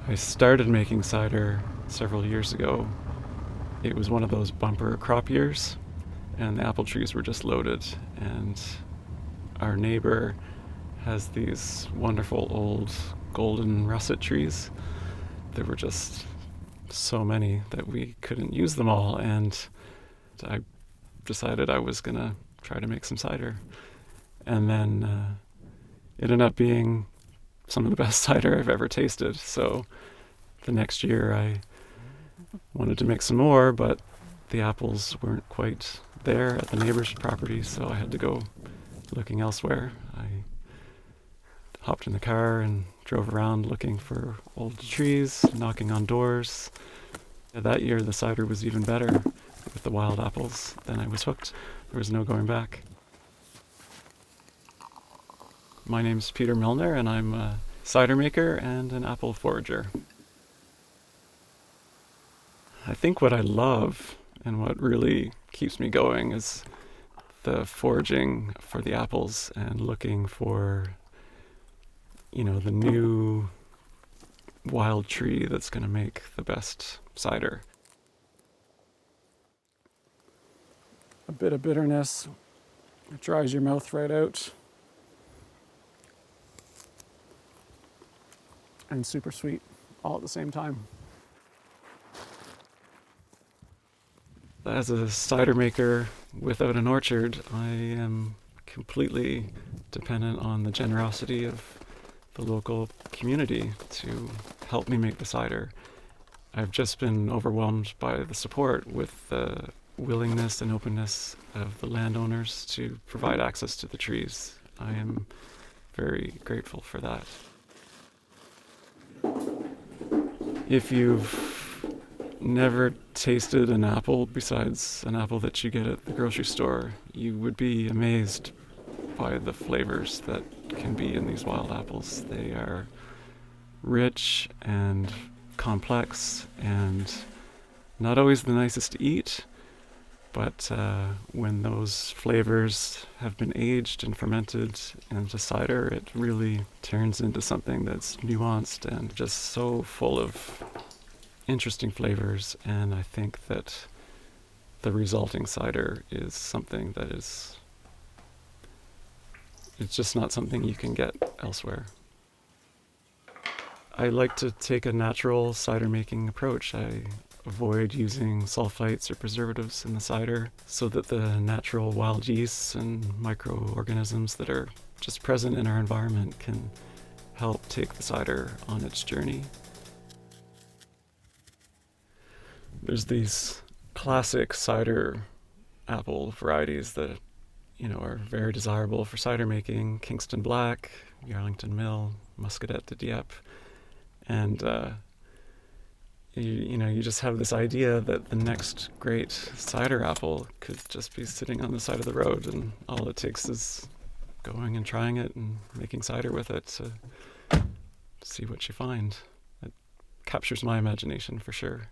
I started making cider several years ago. It was one of those bumper crop years, and the apple trees were just loaded. And our neighbor has these wonderful old golden russet trees. There were just so many that we couldn't use them all, and I decided I was gonna try to make some cider. And then it ended up being some of the best cider I've ever tasted. So the next year I wanted to make some more, but the apples weren't quite there at the neighbor's property, so I had to go looking elsewhere. I hopped in the car and drove around looking for old trees, knocking on doors. That year the cider was even better with the wild apples. Then I was hooked. There was no going back. My name's Peter Milner, and I'm a cider maker and an apple forager. I think what I love and what really keeps me going is the foraging for the apples and looking for, the new wild tree that's going to make the best cider. A bit of bitterness, it dries your mouth right out. And super sweet all at the same time. As a cider maker without an orchard, I am completely dependent on the generosity of the local community to help me make the cider. I've just been overwhelmed by the support with the willingness and openness of the landowners to provide access to the trees. I am very grateful for that. If you've never tasted an apple besides an apple that you get at the grocery store, you would be amazed by the flavors that can be in these wild apples. They are rich and complex and not always the nicest to eat, but when those flavors have been aged and fermented into cider, it really turns into something that's nuanced and just so full of interesting flavors. And I think that the resulting cider is something that it's just not something you can get elsewhere. I like to take a natural cider making approach. I avoid using sulfites or preservatives in the cider so that the natural wild yeasts and microorganisms that are just present in our environment can help take the cider on its journey. There's these classic cider apple varieties that are very desirable for cider making: Kingston Black, Yarlington Mill, Muscadet de Dieppe. And you just have this idea that the next great cider apple could just be sitting on the side of the road, and all it takes is going and trying it and making cider with it to see what you find. It captures my imagination for sure.